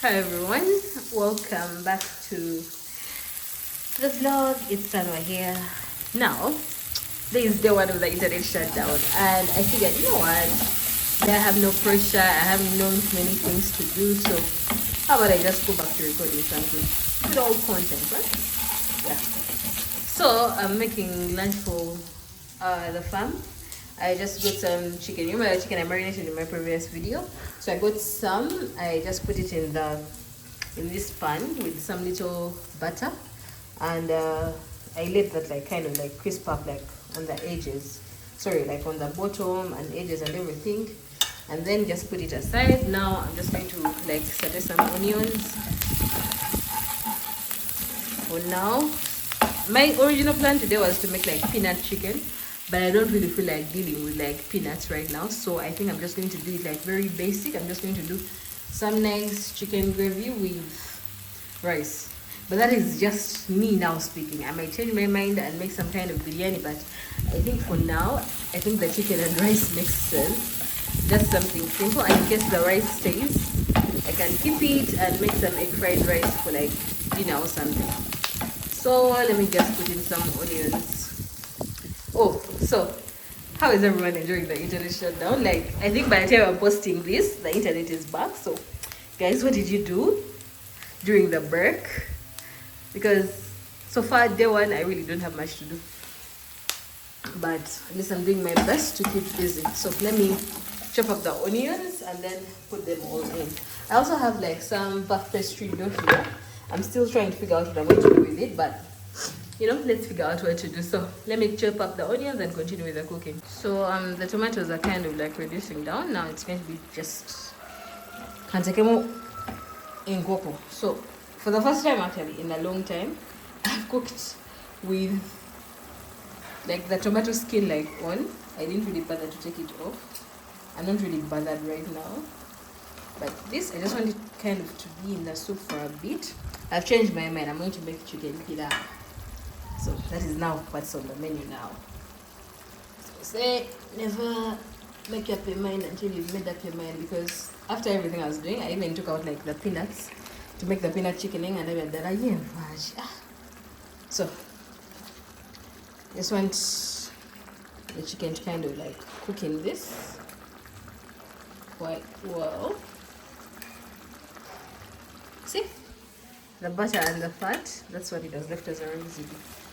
Hi everyone, welcome back to the vlog. It's Sanwa here. Now, this is day one of the internet shutdown, and I figured, you know what? I have no pressure, I have no many things to do, so how about I just go back to recording something? Good old content, right? Yeah. So I'm making lunch for the farm. I just got some chicken. You remember the chicken I marinated in my previous video? So I got some. I just put it in this pan with some little butter, and I let that like kind of like crisp up like on the edges. Sorry, like on the bottom and edges and everything. And then just put it aside. Now I'm just going to like saute some onions for now. My original plan today was to make like peanut chicken, but I don't really feel like dealing with like peanuts right now, so I think I'm just going to do it like very basic. I'm just going to do some nice chicken gravy with rice, but that is just me now speaking. I might change my mind and make some kind of biryani, but I think for now I think the chicken and rice makes sense. Just something simple, and in case the rice stays, I can keep it and make some egg fried rice for like dinner or something. So let me just put in some onions. Oh, so how is everyone enjoying the internet shutdown? Like, I think by the time I'm posting this, the internet is back. So guys, what did you do during the break? Because so far day one I really don't have much to do, but at least I'm doing my best to keep busy. So let me chop up the onions and then put them all in. I also have like some puff pastry dough here. I'm still trying to figure out what I'm going to do with it, but you know, let's figure out what to do. So let me chop up the onions and continue with the cooking. So the tomatoes are kind of like reducing down. Now it's going to be just kantekemo in cocoa. So for the first time actually in a long time, I've cooked with like the tomato skin like on. I didn't really bother to take it off. I'm not really bothered right now, but this I just want it kind of to be in the soup for a bit. I've changed my mind. I'm going to make chicken pilau, so that is now what's on the menu now. So say never make up your mind until you've made up your mind, because after everything I was doing, I even took out like the peanuts to make the peanut chickening, and I went there again. So just want the chicken to kind of like cook in this quite well. See, the butter and the fat, that's what it has left as a residue.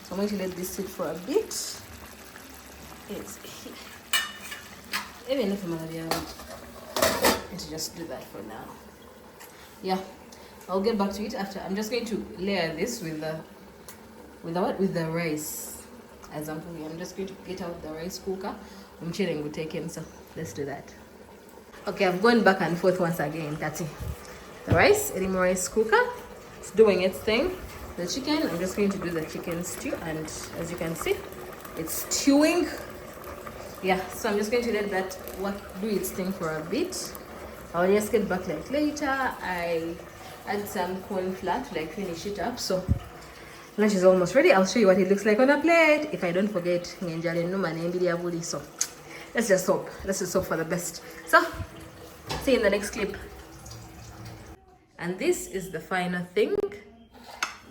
So I'm going to let this sit for a bit. It's even if I'm going to just do that for now. Yeah, I'll get back to it after. I'm just going to layer this with the rice. As I'm just going to get out the rice cooker. I'm chilling with taking, so let's do that. Okay, I've gone back and forth once again. That's it. The rice, Edimo rice cooker, it's doing its thing. The chicken, I'm just going to do the chicken stew, and as you can see, it's stewing. Yeah, so I'm just going to let that do its thing for a bit. I'll just get back like later. I add some corn flour to like finish it up. So lunch is almost ready. I'll show you what it looks like on a plate. If I don't forget, so let's just hope. Let's just hope for the best. So see you in the next clip. And this is the final thing.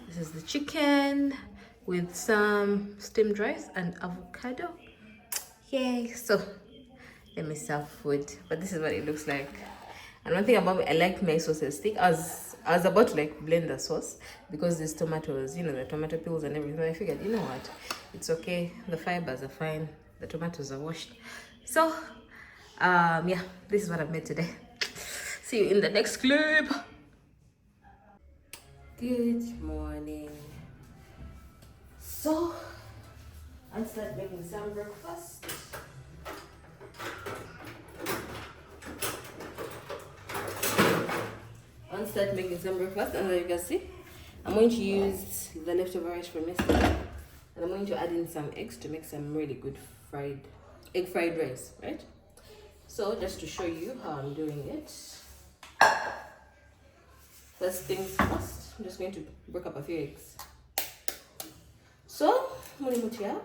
This is the chicken with some steamed rice and avocado. Yay! So let me serve food. But this is what it looks like. And one thing about me, I like my sauces thick. I was about to like blend the sauce because there's tomatoes, you know, the tomato peels and everything. I figured, you know what, it's okay. The fibers are fine. The tomatoes are washed. So yeah, this is what I've made today. See you in the next clip. Good morning. So I'll start making some breakfast. I'll start making some breakfast, and as you can see, I'm going to use the leftover rice from yesterday, and I'm going to add in some eggs to make some really good egg fried rice, right? So just to show you how I'm doing it, first things first, I'm just going to break up a few eggs. So Monimutia,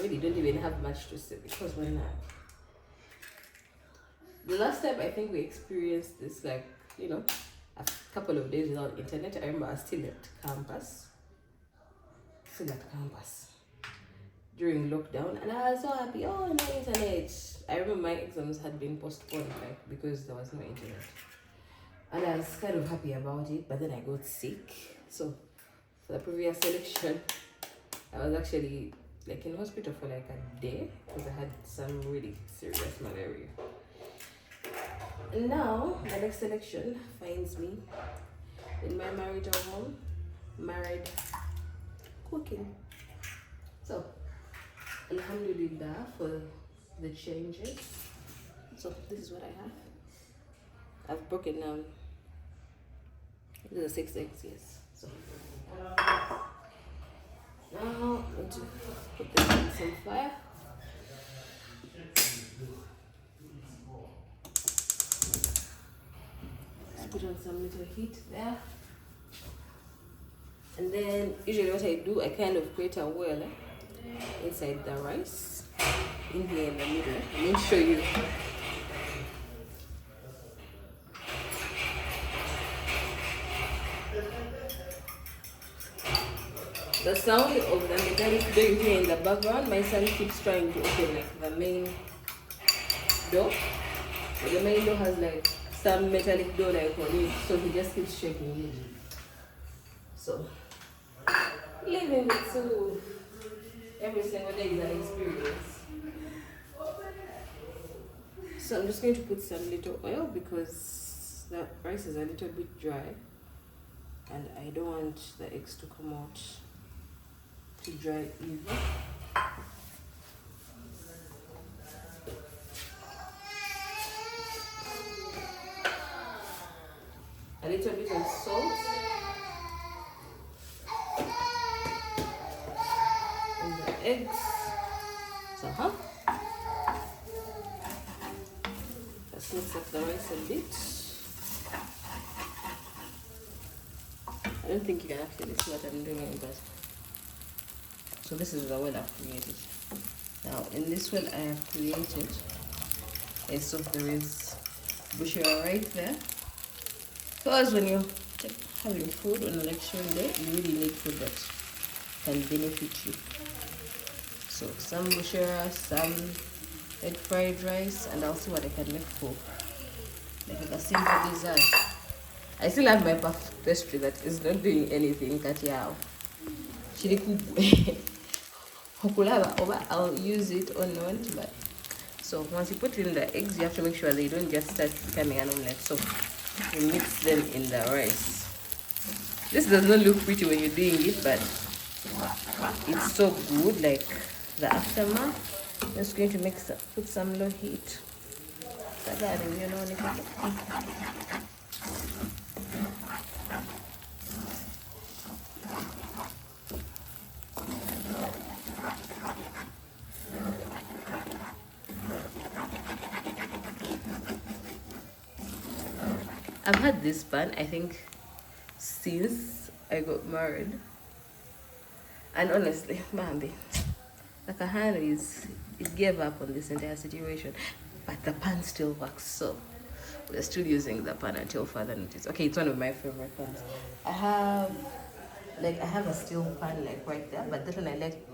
really don't even have much to say because we're not. The last time I think we experienced this, like, you know, a couple of days without internet. I remember I was still at campus. During lockdown, and I was so happy. Oh, no internet. I remember my exams had been postponed, like, because there was no internet. And I was kind of happy about it, but then I got sick. So for the previous selection, I was actually like in hospital for like a day because I had some really serious malaria. And now the next selection finds me in my marital home, married, cooking. So alhamdulillah for the changes. So this is what I have. I've broken down. These are 6 eggs, yes. So now I'm going to put this on some fire. Just put on some little heat there. And then usually what I do, I kind of create a well inside the rice in here in the middle. Let me show you. The sound of the mechanic doing here in the background, my son keeps trying to open like the main door. But the main door has like some metallic door like on it, so he just keeps shaking it. So living with Sulu every single day is an experience. So I'm just going to put some little oil because the rice is a little bit dry and I don't want the eggs to come out to dry either. A little bit of salt and the eggs. So let's mix up the rice a bit. I don't think you can actually see what I'm doing, but so this is the well I've created. Now in this well I have created a soup. There is bushra right there. Because when you're having food on election day, you really need food that can benefit you. So some bushra, some egg fried rice, and I'll see what I can make for like a simple dessert. I still have my puff pastry that is not doing anything. Katiao. I'll use it or not, but so once you put in the eggs, you have to make sure they don't just start becoming an omelette. So you mix them in the rice. This does not look pretty when you're doing it, but it's so good. Like the aftermath, I'm just going to put some low heat. I've had this pan, I think, since I got married. And honestly, Bambi, the kahana it gave up on this entire situation. But the pan still works, so we're still using the pan until further notice. Okay, it's one of my favorite pans. I have a steel pan like right there, but that one I like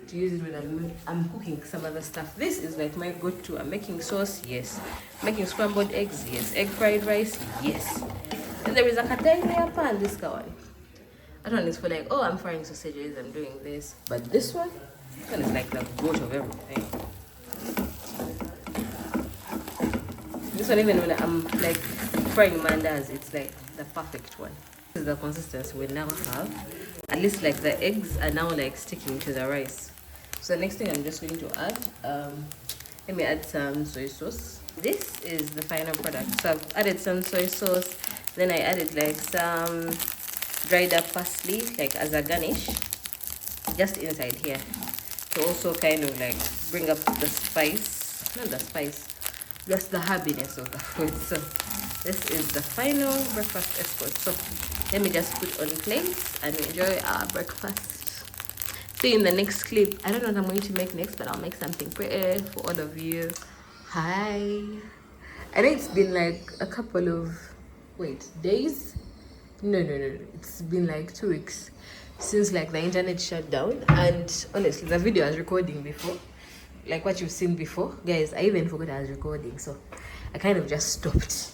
to use it when I'm cooking some other stuff. This is like my go-to. I'm making sauce, yes. Making scrambled eggs, yes. Egg fried rice, yes. And there is a katainia pan, this one. That one is for like, oh, I'm frying sausages, I'm doing this. But this one is like the goat of everything. This one, even when I'm like frying mandas, it's like the perfect one. This is the consistency we now have. At least like the eggs are now like sticking to the rice. So next thing I'm just going to add, let me add some soy sauce. This is the final product. So I've added some soy sauce, then I added like some dried up parsley, like as a garnish, just inside here, to also kind of like bring up the spice, not the spice, just the herbiness of the food. So this is the final breakfast escort. So let me just put on plates and enjoy our breakfast. See you in the next clip. I don't know what I'm going to make next, but I'll make something pretty for all of you. Hi. I think it's been like a couple of days. No. It's been like 2 weeks since like the internet shut down, and honestly, the video I was recording before, like what you've seen before, guys, I even forgot I was recording, so I kind of just stopped.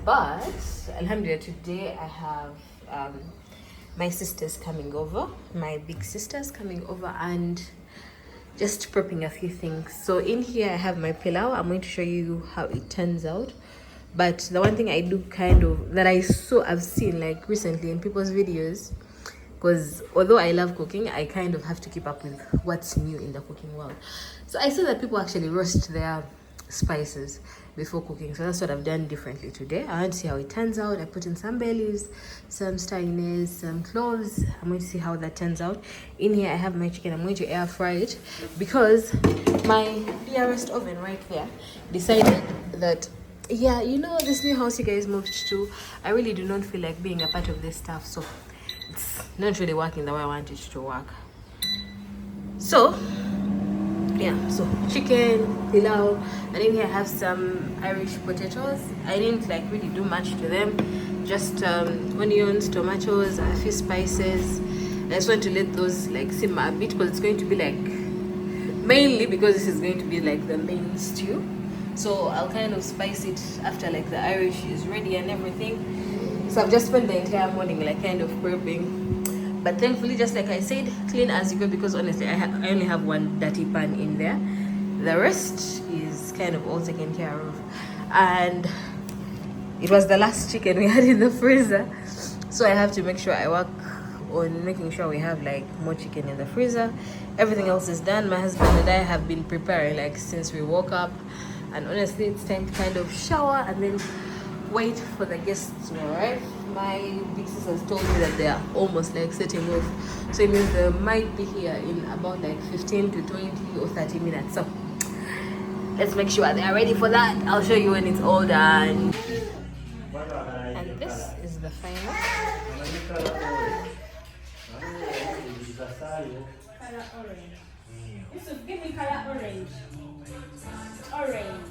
But alhamdulillah, today I have my sisters coming over, my big sisters coming over, and just prepping a few things. So in here I have my pilau. I'm going to show you how it turns out. But the one thing I do I've seen like recently in people's videos, because although I love cooking, I kind of have to keep up with what's new in the cooking world. So I saw that people actually roast their spices before cooking, so that's what I've done differently today. I want to see how it turns out. I put in some bay leaves, some star anise, some cloves. I'm going to see how that turns out. In here I have my chicken. I'm going to air fry it because my dearest oven right there decided that, yeah, you know, this new house you guys moved to, I really do not feel like being a part of this stuff, so it's not really working the way I want it to work. So yeah, so chicken, pilau, and in here I have some Irish potatoes. I didn't like really do much to them, just onions, tomatoes, a few spices. I just want to let those like simmer a bit because it's going to be like, mainly because this is going to be like the main stew. So I'll kind of spice it after like the Irish is ready and everything. So I've just spent the entire morning like kind of prepping. But thankfully, just like I said, clean as you go, because honestly, I only have one dirty pan in there. The rest is kind of all taken care of. And it was the last chicken we had in the freezer. So I have to make sure I work on making sure we have like more chicken in the freezer. Everything else is done. My husband and I have been preparing like since we woke up. And honestly, it's time to kind of shower and then wait for the guests to arrive. My big sisters told me that they are almost like setting off, so it means they might be here in about like 15 to 20 or 30 minutes. So let's make sure they are ready for that. I'll show you when it's all done. And this is the final. Color orange. Yusuf, give me color orange. Orange.